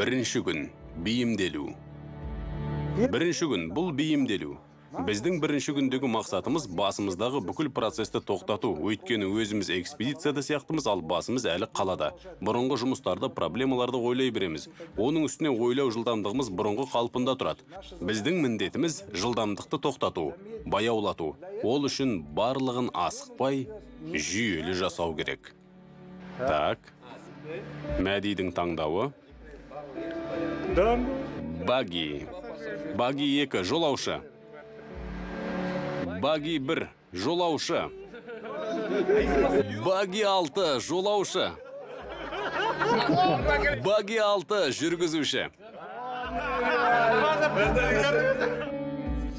Бірінші күн бейімделу. Бірінші күн бұл бейімделу. Біздің бірінші күндегі мақсатымыз басымыздағы бүкіл процесті тоқтату. Өйткені өзіміз экспедицияда сияқтымыз, ал басымыз әлі қалада. Бұрынғы жұмыстарды, проблемаларды ойлай береміз. Оның үстіне ойлау жылдамдығымыз бұрынғы қалпында тұрады. Біздің міндетіміз жылдамдықты тоқтату, баяулату. Ол үшін барлығын асықпай, жүйелі жасау керек. Так, Мәдидің таңдауы. Баги. Баги 2, жолаушы. Баги 1, жолаушы. Баги 6, жолаушы. Баги 6, жүргізуші.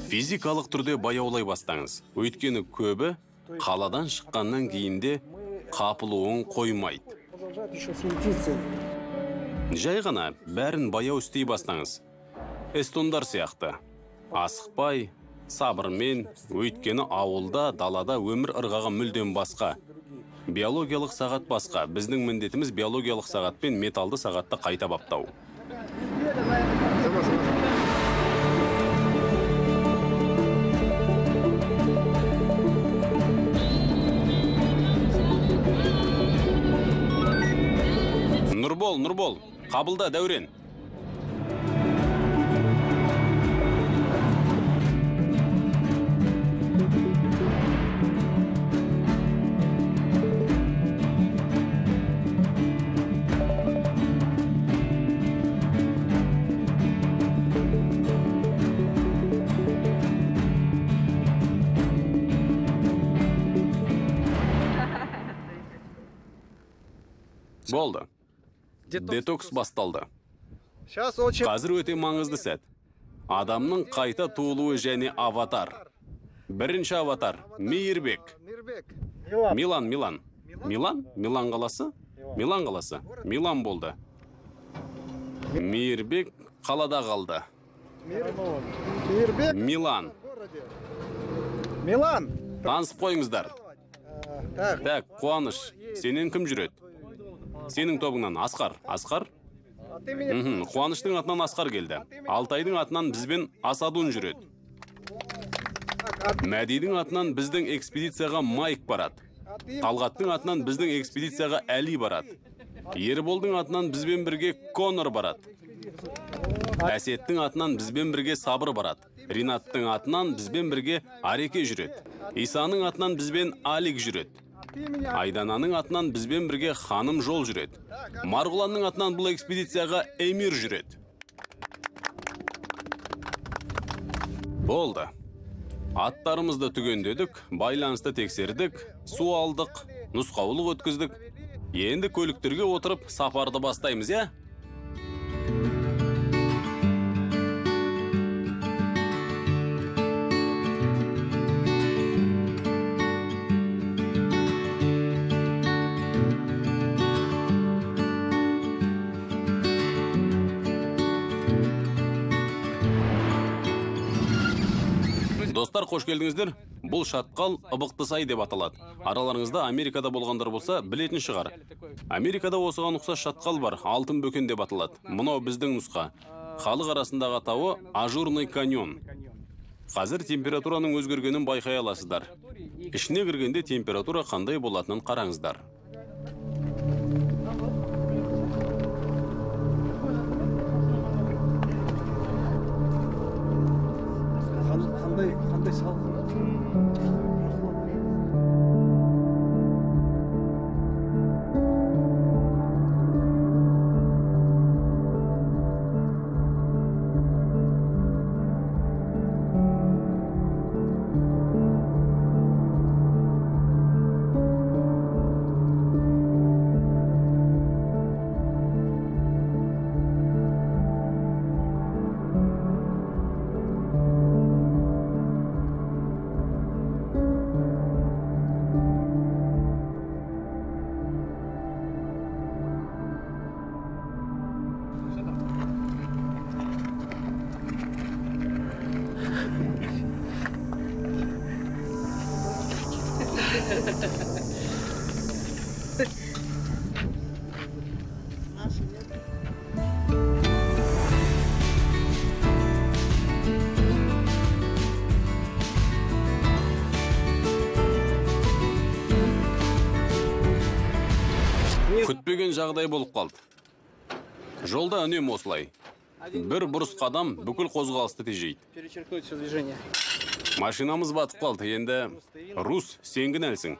Физикалық түрде баяулай бастаңыз. Өйткені көбі қаладан шыққаннан кейінде қапылуын қоймайды. Жай ғана бәрін баяу істей бастаңыз. Эстондар сияқты. Асықпай, сабырмен, өйткені ауылда, далада өмір ырғағы мүлдем басқа. Биологиялық сағат басқа. Біздің міндетіміз биологиялық сағат пен металды сағатты қайта баптау. Нұрбол, қабылда, Дәурен. Болды. Детокс басталды. Қазір өте маңызды сәт. Адамның қайта туылуы және аватар. Бірінші аватар – Мейірбек. Милан қаласы? Милан болды. Мейірбек қалада қалды. Милан. Танысып қойыңыздар. Так, Қуаныш, сенен кім жүреді? Сенің тобыңнан Асқар. Қуаныштың атынан Асқар келді. Алтайдың атынан бізбен Асадун жүреді. Мәдидің атынан біздің экспедицияға Майк барады. Талғаттың атынан біздің экспедицияға Әли барады. Ерболдың атынан бізбен бірге Конор барады. Әсеттің атынан бізбен бірге Сабыр барады. Ринаттың атынан бізбен бірге Ареке жүреді. Исаның атынан бізбен Алик жүреді. Айдананың атынан бізбен бірге Ханым Жол жүреді. Марғұланның атынан бұл экспедицияға Эмир жүреді. Болды. Аттарымызды түгендедік, байланысты тексердік, су алдық, нұсқаулық өткіздік. Енді көліктерге отырып сапарды бастаймыз, я? Достар, қош келдіңіздер. Бұл шатқал Ыбықтысай деп аталады. Араларыңызда Америкада болғандар болса, білетін шығар. Америкада осыған ұқсас шатқал бар, алтын бөкен деп аталады. Мынау біздің нұсқа. Халық арасындағы атауы Ажурный каньон. Қазір температураның өзгергенін байқай аласыздар. Ішіне кіргенде температура қандай болатынын қараңыздар. Қандай салқын. Күтпеген жағдай болып қалды. Жолда үнем осылай. Бір бұрыс қадам бүкіл қозғалысты тежейді. Перечеркнуть все движение. Машинамыз батып қалды. Енді Рус, сен кінәлсің.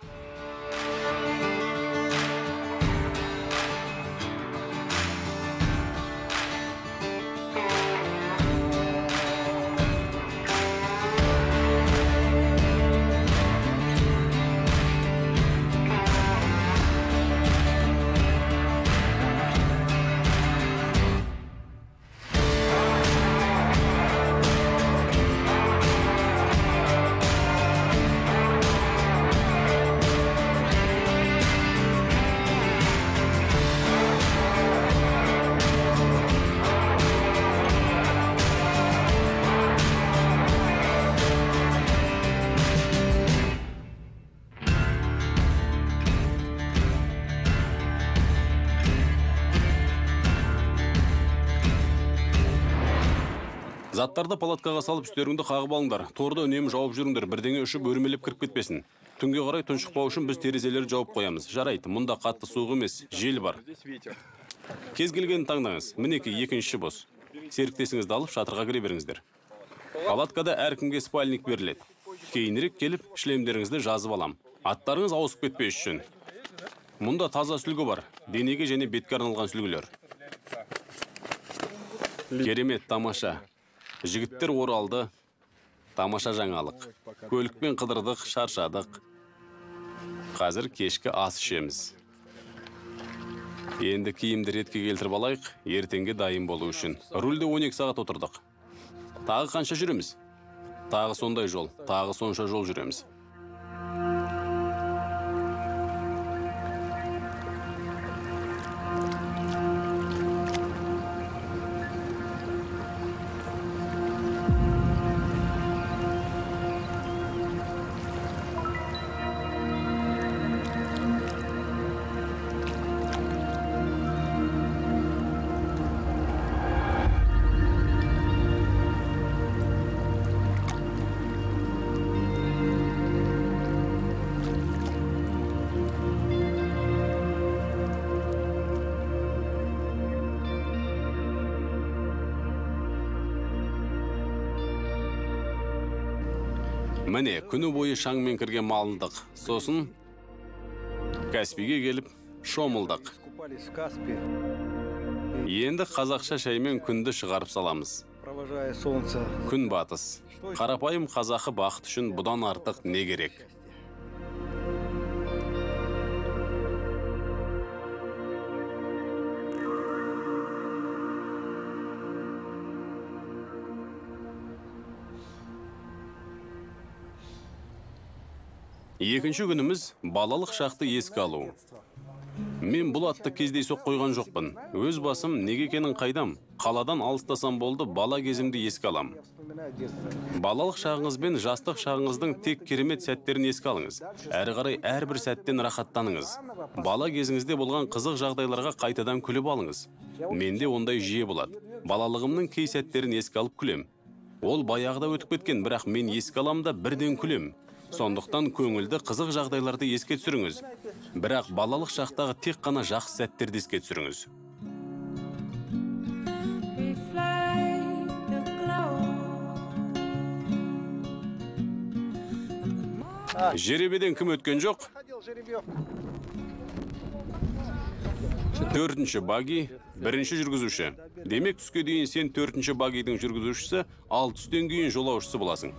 Заттарды палаткаға салып үстеріңді қағып алыңдар. Торды үнемі жауып жүріңдер, бірдеңе үшіп өрмелеп кіріп кетпесін. Түнге қарай тұншықпау үшін біз терезелерді жауып қоямыз. Жарайды, мұнда қатты суық емес, жел бар. Кез келгенін таңдаңыз. Мінеки екінші бос. Серіктесіңізді алып шатырға кіре беріңіздер. Палаткада әркімге спальник беріледі. Кейінірек келіп, шлемдеріңізді жазып алам. Аттарыңыз ауысып кетпес үшін. Мұнда таза сүлгі бар. Денеге және бетке арналған сүлгілер. Керемет, тамаша. Жігіттер оралды. Тамаша жаңалық. Көлікпен қыдырдық, шаршадық. Қазір кешкі ас ішеміз. Енді киімді ретке келтіріп алайық, ертеңге дайын болу үшін. Рульде 12 сағат отырдық. Тағы қанша жүреміз? Тағы сондай жол, тағы сонша жол жүреміз. Міне, күні бойы шаңмен кірген малындық. Сосын Каспийге келіп шомылдық. Енді қазақша шаймен күнді шығарып саламыз. Күн батыс. Қарапайым қазақы бақыт үшін бұдан артық не керек? Екінші күніміз балалық шақты еске алу. Мен бұл атты кездейсоқ қойған жоқпын. Өз басым неге екенін қайдам. Қаладан алыстасам болды, бала кезімді еске алам. Балалық шағыңыз бен жастық шағыңыздың тек керемет сәттерін еске алыңыз. Әрі қарай әрбір сәттен рахаттаныңыз. Бала кезіңізде болған қызық жағдайларға қайтадан күліп алыңыз. Менде ондай жиі болады. Балалығымның кей сәттерін еске алып күлем. Ол баяғыда өтіп кеткен, бірақ мен еске алам да бірден күлем. Сондықтан көңілді қызық жағдайларды еске түсіріңіз. Бірақ балалық шақтағы тек қана жақсы сәттерді еске түсіріңіз. Жеребеден кім өткен жоқ? 4-ші баги, 1-ші жүргізуші. Демек түске дейін сен 4-ші багидің жүргізушісі, ал түстен кейін жолаушысы боласың.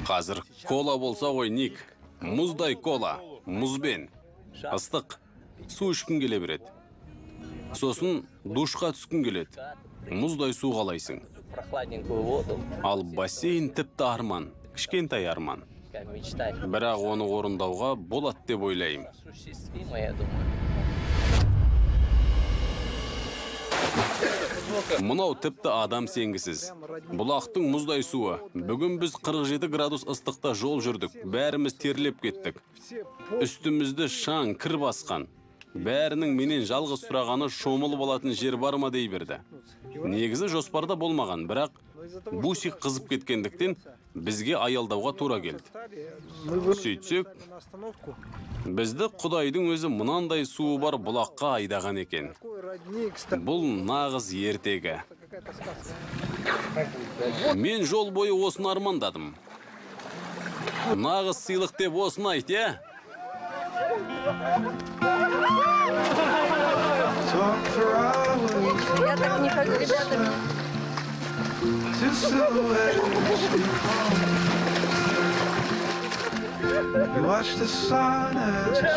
Қазір кола болса ғой, Ник. Мұздай кола, мұзбен. Ыстық, су ішкін келе береді. Сосын душқа түскін келеді. Мұздай су қалайсың. Ал бассейн тіпті арман, кішкентай арман. Бірақ оны орындауға болады деп ойлаймын. Мынау тіпті адам сенгісіз. Бұлақтың мұздай суы. Бүгін біз 47 градус ыстықта жол жүрдік. Бәріміз терлеп кеттік. Үстімізді шаң, кір басқан. Бәрінің менен жалғыз сұрағаны шомылып алатын жер бар ма дей берді. Негізі жоспарда болмаған, бірақ бусик қызып кеткендіктен бізге аялдауға тура келді. Сөйтсек, бізді Құдайдың өзі мынандай суы бар бұлаққа айдаған екен. Бұл нағыз ертегі. Мен жол бойы осыны армандадым. Нағыз сыйлық деп осыны айт, е? Я так не хочу, ребята. You watch the sun as it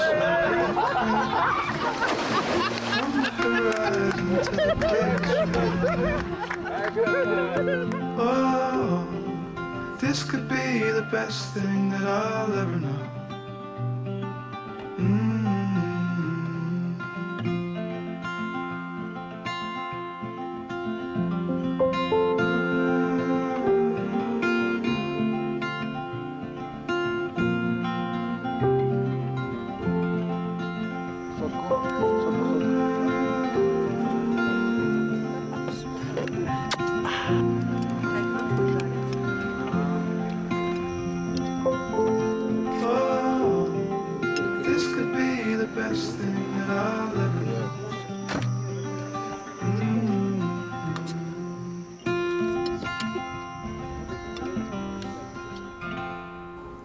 from the horizon to the big screen. Oh, this could be the best thing that I'll ever know.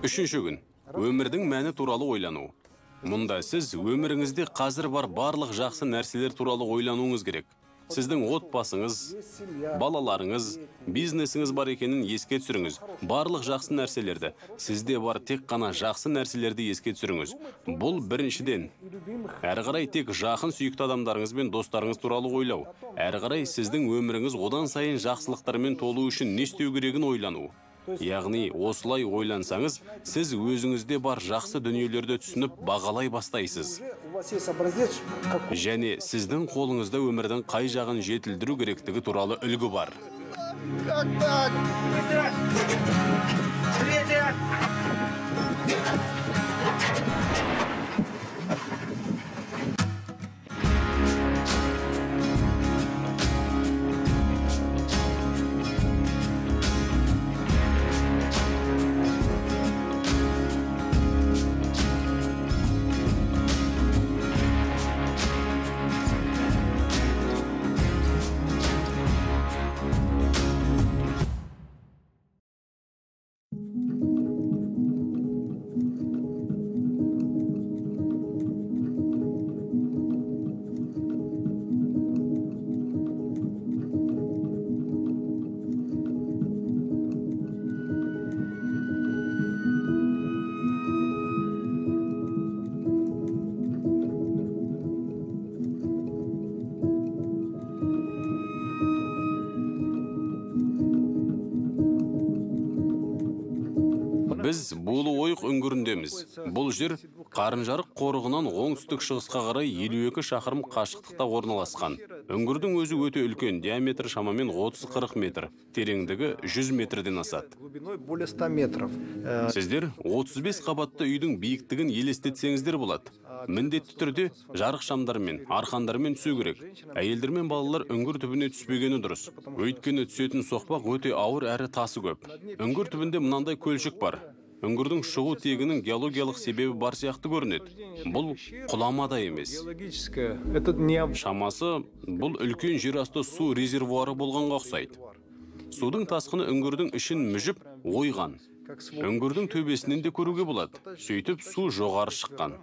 Үшінші күн. Өмірдің мәні туралы ойлану. Мұнда сіз өміріңізде қазір бар барлық жақсы нәрселер туралы ойлануыңыз керек. Сіздің отбасыңыз, балаларыңыз, бизнесіңіз бар екенін еске түсіріңіз. Барлық жақсы нәрселерді, сізде бар тек қана жақсы нәрселерді еске түсіріңіз. Бұл біріншіден. Әрі қарай тек жақын сүйікті адамдарыңыз бен достарыңыз туралы ойлау. Әрі қарай сіздің өміріңіз одан сайын жақсылықтармен толу үшін не істеу керегін ойлану. Яғни, осылай ойлансаңыз, сіз өзіңізде бар жақсы дүниелерді түсініп бағалай бастайсыз. Және сіздің қолыңызда өмірдің қай жағын жетілдіру керектігі туралы үлгі бар. Біз Булы ойық үңгіріндеміз. Бұл жер Қарынжарық қорығынан оңтүстік шығысқа қарай 52 шақырым қашықтықта орналасқан. Үңгірдің өзі өте үлкен, диаметрі шамамен 30-40 метр, тереңдігі 100 метрден асады. Сіздер 35 қабатты үйдің биіктігін елестетсеңіздер болады. Міндетті түрде жарық шамдармен, арқандармен түсу керек. Әйелдер мен балалар үңгір түбіне түспегені дұрыс. Өйткені түсетін соқпақ өте ауыр әрі тасы көп. Үңгір түбінде мынандай көлшік бар. Үңгірдің шығу тегінің геологиялық себебі бар сияқты көрінеді. Бұл құламада емес. Шамасы, бұл үлкен жерасты су резервуары болғанға ұқсайды. Судың тасқыны үңгірдің ішін мүжіп, ойған. Үңгірдің төбесінен де көруге болады. Сөйтіп су жоғары шыққан.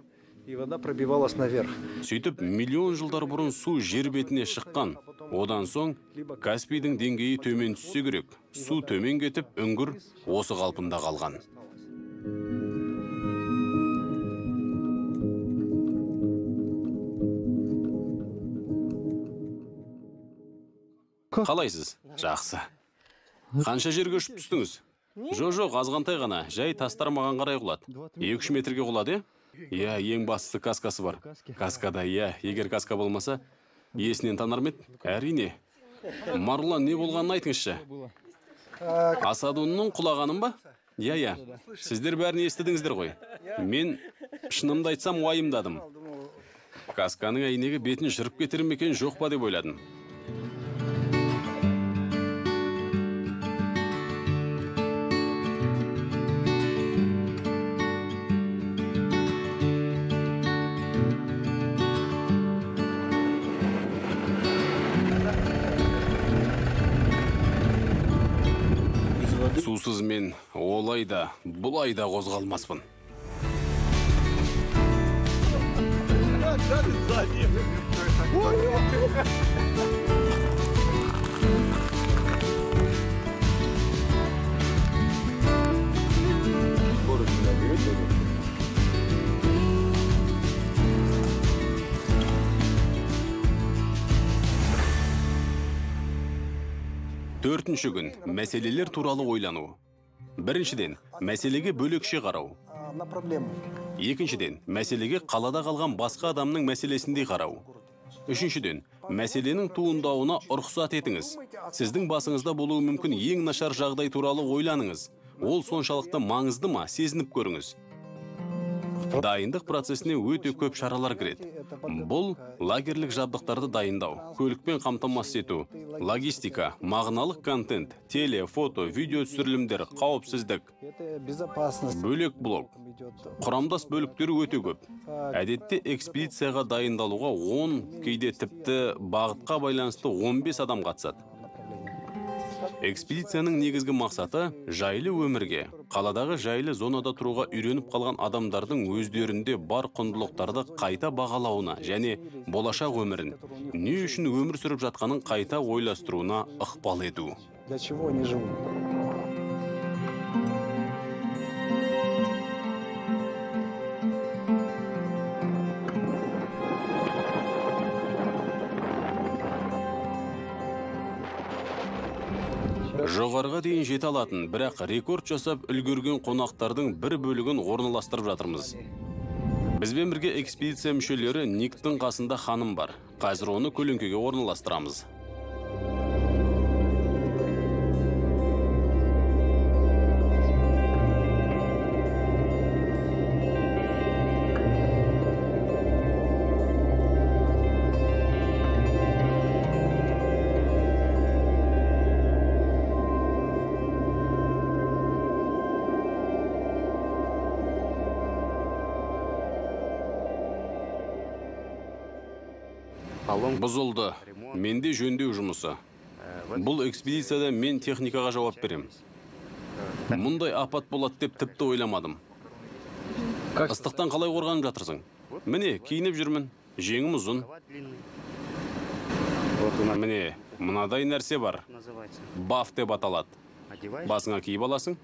Сөйтіп миллион жылдар бұрын су жер бетіне шыққан. Одан соң Каспийдің деңгейі төмен түссе керек. Су төмен кетіп, үңгір осы қалпында қалған. Қалайсыз? Жақсы. Қанша жерге ұшып түстіңіз? Жоқ, азғантай ғана. Жай тастар маған қарай құлады. 2-3 метрге құлады, е? Ең бастысы каскасы бар. Каскада, егер каска болмаса, есінен танар ма еді? Әрине. Марулан, не болғанын айтыңызшы? Асадунның құлағанын ба? Я. Сіздер бәрін естідіңіздер ғой. Мен шынымды айтсам уайымдадым. Касканың әйнегі бетін жырып кетірім екен жоқ па деп ойладым. Сусыз мен олай да, бұлай да қозғалмаспын. Төртінші күн, мәселелер туралы ойлану. Біріншіден, мәселеге бөлекше қарау. Екіншіден, мәселеге қалада қалған басқа адамның мәселесіндей қарау. Үшіншіден, мәселенің туындауына рұқсат етіңіз. Сіздің басыңызда болуы мүмкін ең нашар жағдай туралы ойланыңыз. Ол соншалықты маңызды ма, сезініп көріңіз. Дайындық процесіне өте көп шаралар кіреді. Бұл лагерлік жабдықтарды дайындау, көлікпен қамтамасыз ету, логистика, мағыналық контент, теле, фото, видео түсірілімдер, қауіпсіздік, бөлек блок. Құрамдас бөліктері өте көп. Әдетте экспедицияға дайындалуға 10, кейде тіпті бағытқа байланысты 15 адам қатысады. Экспедицияның негізгі мақсаты жайлы өмірге, қаладағы жайлы зонада тұруға үйреніп қалған адамдардың өздерінде бар құндылықтарды қайта бағалауына және болашақ өмірін, не үшін өмір сүріп жатқанын қайта ойластыруына ықпал ету. Жоғарға дейін жете алатын, бірақ рекорд жасап үлгерген қонақтардың бір бөлігін орналастырып жатырмыз. Бізбен бірге экспедиция мүшелері Никтің қасында ханым бар. Қазір оны көлеңкеге орналастырамыз. Бұзылды. Менде жөндеу жұмысы. Бұл экспедицияда мен техникаға жауап берем. Мұндай апат болады деп тіпті ойламадым. Ыстықтан қалай қорғанып жатырсың? Міне, киініп жүрмін. Жеңім ұзын. Міне, мынадай нәрсе бар. Баф деп аталады. Басыңа киіп аласың.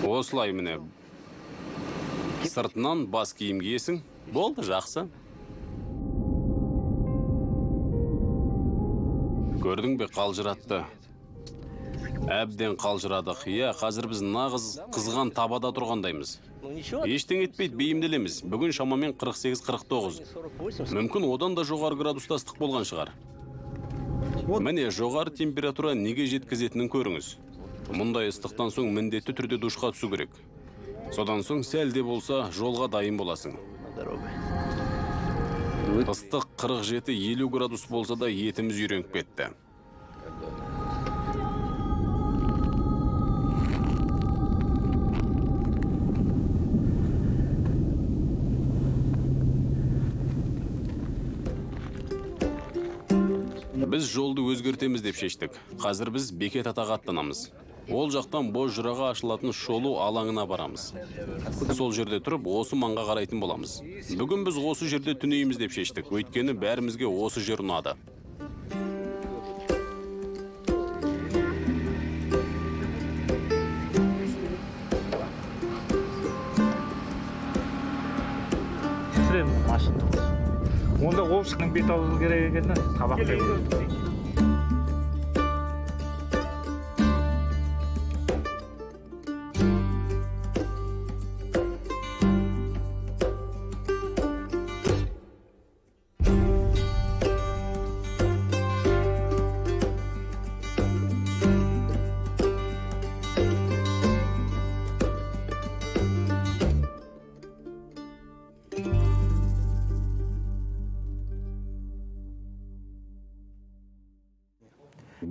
Осылай міне. Сыртынан бас киім киесің. Болды, жақсы. Көрдің бе, қалжыратты. Әбден қалжырадық. Қазір біз нағыз қызған табада тұрғандаймыз. Ештен етпейді, бейімделеміз. Бүгін шамамен 48-49. Мүмкін одан да жоғары градуста ыстық болған шығар. Міне, жоғары температура неге жеткізетінін көріңіз. Мұндай ыстықтан соң міндетті түрде душқа түсу керек. Содан соң сәл де болса жолға дайын боласың. Ыстық 47-50 градус болса да етіміз үйреніп кетті. Біз жолды өзгертеміз деп шештік. Қазір біз Бекет атаға аттанамыз. Ол жақтан боз жыраға ашылатын шолу алаңына барамыз. Сол жерде тұрып, осы маңға қарайтын боламыз. Бүгін біз осы жерде түнейміз деп шештік. Өйткені бәрімізге осы жер ұнады. Онда опшының бет алу керек екен, табақтай.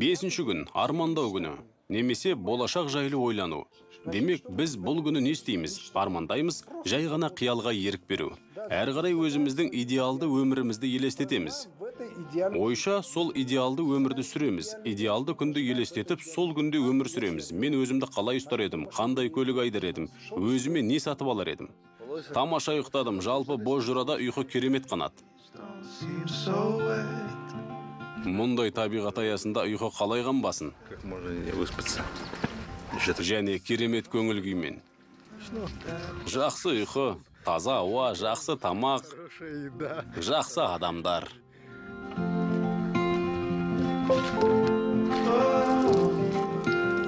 Бесінші күн армандау күні, немесе болашақ жайлы ойлану. Демек, біз бұл күні не істейміз? Армандаймыз, жай ғана қиялға ерік беру. Әр қарай өзіміздің идеалды өмірімізді елестетеміз. Ойша сол идеалды өмірді сүреміз. Идеалды күнді елестетіп, сол күнде өмір сүреміз. Мен өзімді қалай ұстар едім, қандай көлік айдар едім, өзіме не сатып алар едім. Тамаша ұйықтадым, жалпы боз жұрада ұйқы керемет қанат. Seems so wet. Мұндай табиғат аясында ұйқы қалай қанбасын? Как можно не выспаться? Және керемет көңіл күймен. Жақсы ұйқы, таза ауа, жақсы тамақ, жақсы адамдар. Oh,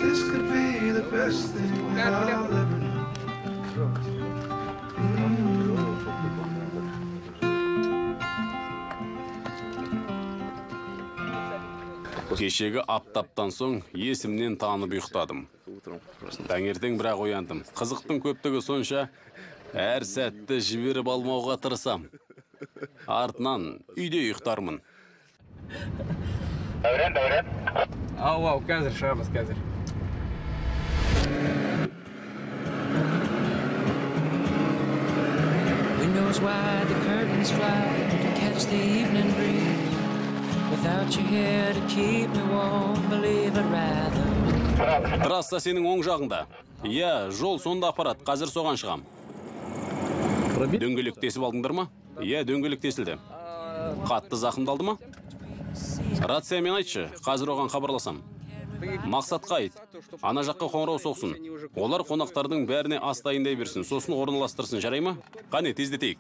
this could be the best thing that I'll ever know. Кешегі аптаптан соң есімнен танып ұйықтадым. Таңертең бірақ ояндым. Қызықтың көптігі сонша, әр сәтті жіберіп алмауға тырысам. Артынан үйде ұйықтармын. Дәурен. Ау, қазір шығамыз, қазір. Windows wide, the curtains fly to catch the evening breeze. Without you here to keep me warm, believe I'd rather. Трасса сенің оң жағында. Иә, жол сонда апарат, қазір соған шығам. Дөңгелек тесіп алдыңдар ма? Иә, дөңгелек тесілді. Қатты зақымдалды ма? Рациямен айтшы, қазір оған хабарласам. Мақсатқа айт, ана жаққа қоңырау соқсын. Олар қонақтардың бәріне ас дайындай берсін, сосын орналастырсын, жарай ма? Қане, тездетейік.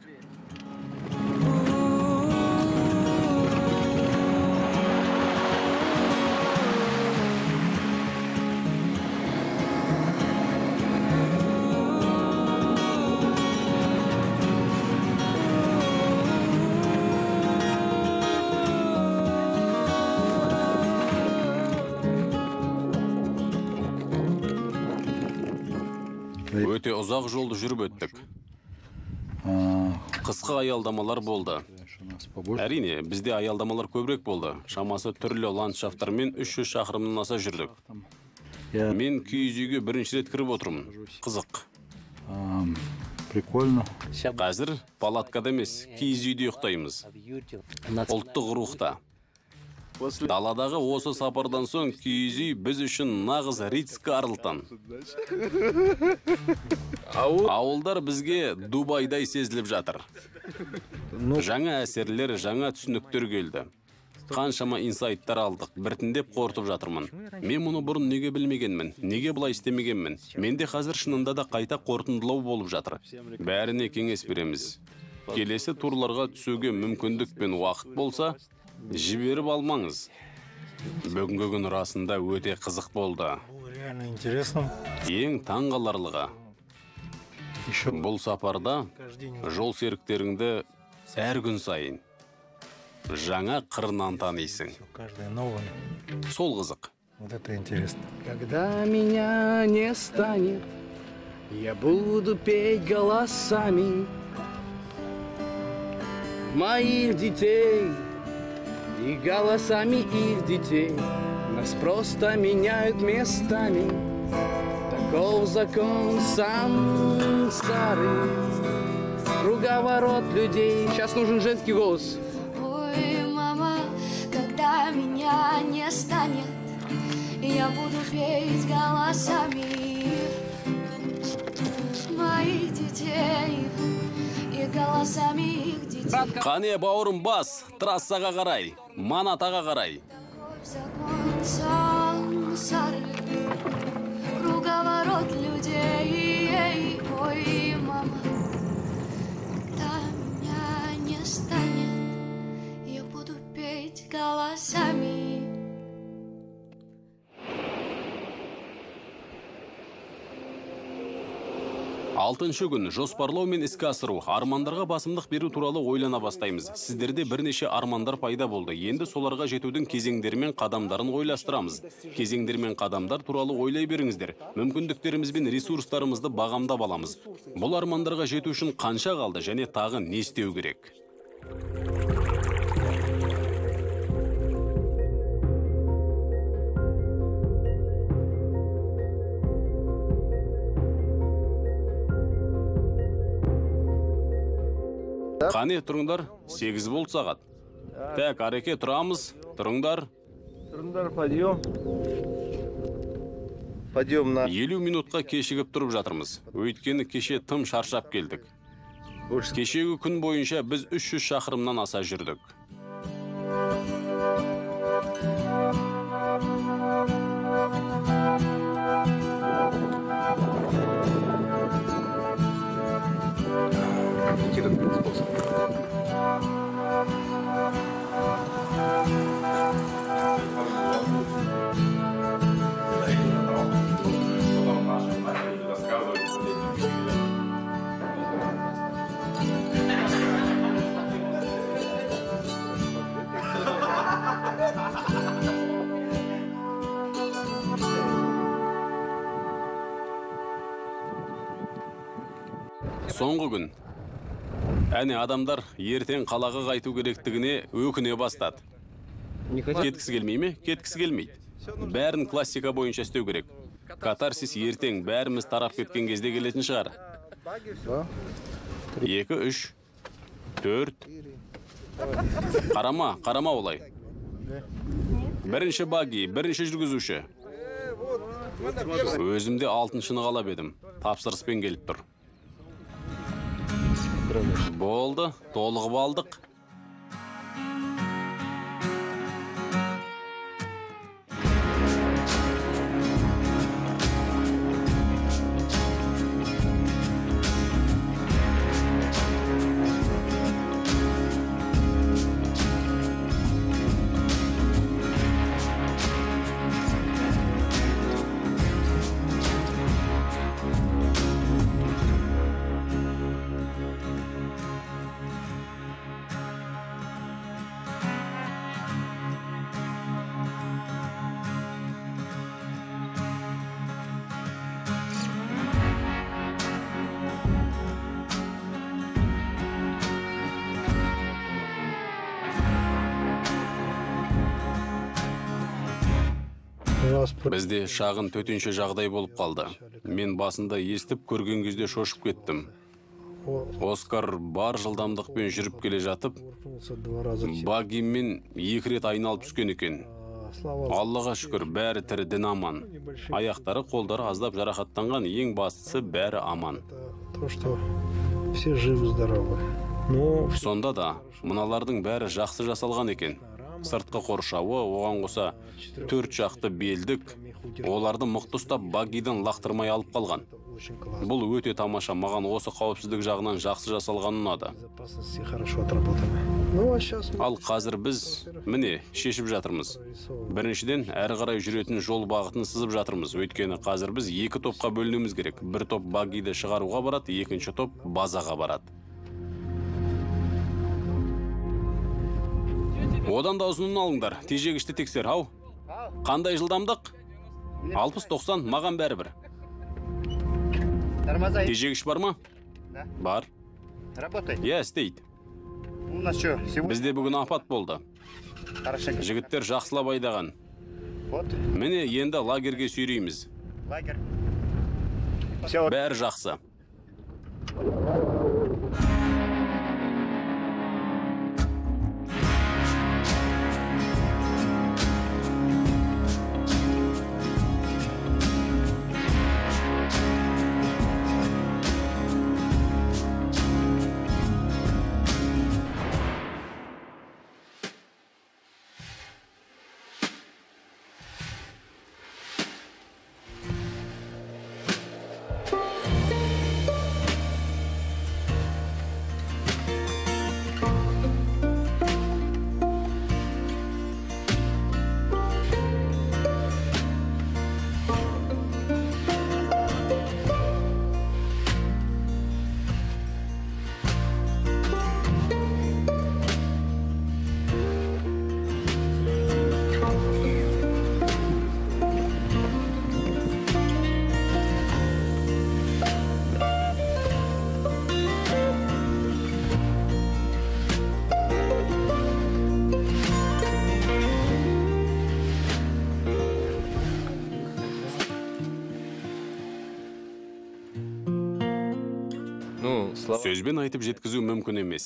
Өте ұзақ жолды жүріп өттік. Қысқы аялдамалар болды. Әрине, бізде аялдамалар көбірек болды. Шамасы түрлі ландшафтармен 300 шақырымнан аса жүрдік. Мен киіз үйге бірінші рет кіріп отырмын. Қызық. Прикольно. Қазір палаткада емес, киіз үйде ұйықтаймыз. Ұлттық рухта. Даладағы осы сапардан соң киіз үй біз үшін нағыз Ритц Карлтон. Ауылдар бізге Дубайдай сезіліп жатыр. Жаңа әсерлер, жаңа түсініктер келді. Қаншама инсайттар алдық, біртіндеп қорытып жатырмын. Мен мұны бұрын неге білмегенмін, неге бұлай істемегенмін. Менде қазір шынында да қайта қорытындылау болып жатыр. Бәріне кеңес береміз. Келесі турларға түсуге мүмкіндік пен уақыт болса, жіберіп алмаңыз. Бүгінгі күн расында өте қызық болды. Реально интересно. Ең таңғаларлығы. Бұл сапарда жол серіктеріңді әр күн сайын жаңа қырынан танисың. Каждое новое. Сол қызық. Вот это интересно. Когда меня не станет, я буду петь голосами моих детей и голосами их детей. Нас просто меняют местами. Таков закон сансары. Круговорот людей. Сейчас нужен женский голос. Ой, мама, когда меня не станет, я буду петь голосами моих детей и голосами их детей. Қане бауырым бас, трассаға қарай, манатаға қарай. Закон сансары, круговорот людей. Ой, мама, когда меня не станет, я буду петь голосами. Алтыншы күн жоспарлау мен іске асыру, армандарға басымдық беру туралы ойлана бастаймыз. Сіздерде бірнеше армандар пайда болды. Енді соларға жетудің кезеңдері мен қадамдарын ойластырамыз. Кезеңдер мен қадамдар туралы ойлай беріңіздер. Мүмкіндіктеріміз бен ресурстарымызды бағамдап аламыз. Бұл армандарға жету үшін қанша қалды және тағы не істеу керек? Қане тұрыңдар, 8 болды сағат. Так, ареке тұрамыз, тұрыңдар. Тұрыңдар, подъем. Пойдем на... 50 минутқа кешігіп тұрып жатырмыз. Өйткені кеше тым шаршап келдік. Кешегі күн бойынша біз 300 шақырымнан аса жүрдік. Соңғы күн. Әне адамдар ертең қалаға қайту керектігіне өкіне бастады. Кеткісі келмей ме? Кеткісі келмейді. Бәрін классика бойынша істеу керек. Катарсис ертең бәріміз тарап кеткен кезде келетін шығар. 2, 3, 4. Қарама олай. Бірінші баги, бірінші жүргізуші. Өзімде 6-шыны қалап едім. Тапсырыспен келіп тұр. Болды, толығып алдық. Бізде шағын төтенше жағдай болып қалды. Мен басында естіп көрген кезде шошып кеттім. Оскар бар жылдамдықпен жүріп келе жатып, багимен 2 рет айналып түскен екен. Аллаға шүкір, бәрі тірі, дін аман. Аяқтары, қолдары аздап жарақаттанған, ең бастысы бәрі аман. Сонда да мыналардың бәрі жақсы жасалған екен. Сыртқы қоршауы, оған қоса 4 жақты белдік, оларды мықты ұстап багиден лақтырмай алып қалған. Бұл өте тамаша, маған осы қауіпсіздік жағынан жақсы жасалған ұнады. Ал қазір біз, міне, шешіп жатырмыз. Біріншіден, әрі қарай жүретін жол бағытын сызып жатырмыз. Өйткені қазір біз 2 топқа бөлінуіміз керек. Бір топ багиді шығаруға барады, екінші топ базаға барады. Одан да ұзынын алыңдар, тежегішті тексер, ау. Қандай жылдамдық? 60-90, маған бәрі бір. Тежегіш бар ма? Бар. Иә, істейді. Бізде бүгін апат болды. Жігіттер жақсылап айдаған. Міне, енді лагерге сүйрейміз. Бәрі жақсы. Сөзбен айтып жеткізу мүмкін емес.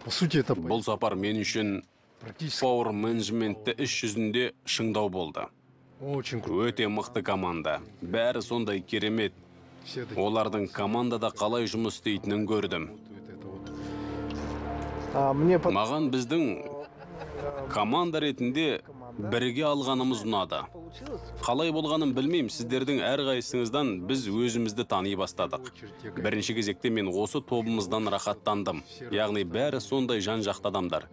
По сути, это Бұл сапар мен үшін практически Power менеджментті іс жүзінде шыңдау болды. очень круто. Өте мықты команда. Бәрі сондай керемет. Все такие Олардың командада қалай жұмыс істейтінін көрдім. Маған біздің команда ретінде бірге алғанымыз ұнады. Қалай болғанын білмеймін, сіздердің әрқайсыңыздан біз өзімізді тани бастадық. Бірінші кезекте мен осы тобымыздан рахаттандым. Яғни бәрі сондай жан-жақты адамдар.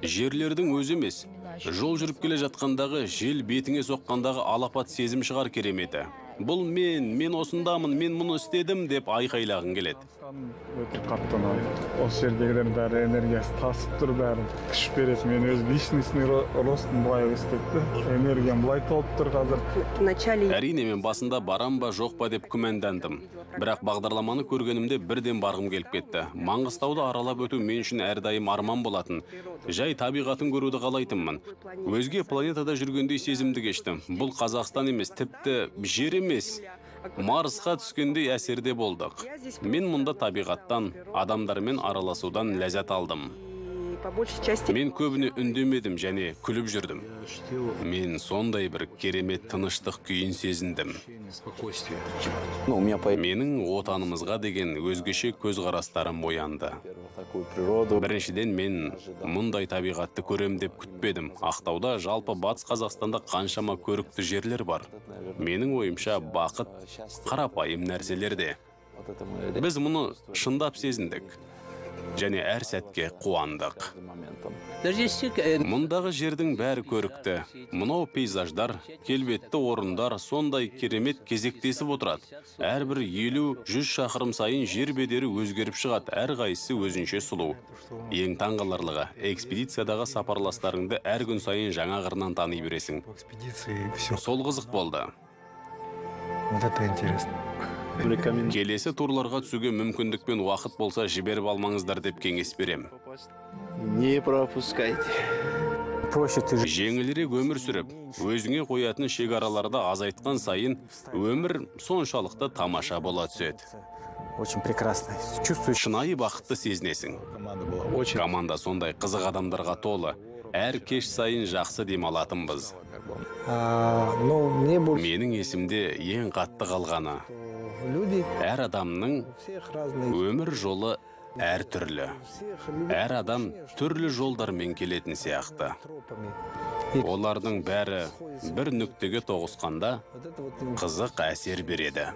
Жерлердің өзі емес, жол жүріп келе жатқандағы жел бетіңе соққандағы алапат сезім шығар кереметі. Бұл мен осындамын, мен мұны істедім деп айқайлағың келеді. Өте қатты ұнайды. Осы жердегілер бәрі энергиясы тасып тұр, бәрі күш береді. Мен өз личностный ростым былай өстепті. Энергиям былай толып тұр қазір. Әрине мен басында барам ба жоқ па деп күмәндандым. Бірақ бағдарламаны көргенімде бірден барғым келіп кетті. Маңғыстауды аралап өту мен үшін әрдайым арман болатын. Жай табиғатын көруді қалайтынмын. Өзге планетада жүргендей сезімді кештім. Бұл Қазақстан емес, тіпті жер емес. Марсқа түскендей әсерде болдық. Мен мұнда табиғаттан, адамдармен араласудан ләззат алдым. Мен көбіне үндемедім және күліп жүрдім. Мен сондай бір керемет тыныштық күйін сезіндім. Менің отанымызға деген өзгеше көзқарастарым оянды. Біріншіден мен мұндай табиғатты көрем деп күтпедім. Ақтауда жалпы Батыс Қазақстанда қаншама көрікті жерлер бар. Менің ойымша бақыт қарапайым нәрселерде. Біз мұны шындап сезіндік. Және әр сәтке қуандық. Мұндағы жердің бәрі көрікті. Мұнау пейзаждар, келбетті орындар сондай керемет кезектесіп отырады. Әрбір 50-100 шақырым сайын жер бедері өзгеріп шығады. Әрқайсысы өзінше сұлу. Ең таңғаларлығы, экспедициядағы сапарластарыңды әр күн сайын жаңа қырынан тани бересің. Сол қызық болды. Вот это интересно. Келесі турларға түсуге мүмкіндікпен уақыт болса жіберіп алмаңыздар деп кеңес берем. Не пропускайте. Жеңілірек өмір сүріп, өзіңе қоятын шекараларды азайтқан сайын өмір соншалықты тамаша бола түседі. Очень прекрасно. Шынайы бақытты сезінесің. Команда сондай қызық адамдарға толы. Әр кеш сайын жақсы демалатынбыз. Менің есімде ең қатты қалғаны. Әр адамның өмір жолы әр түрлі. Әр адам түрлі жолдармен келетін сияқты. Олардың бәрі бір нүктеге тоғысқанда қызық әсер береді.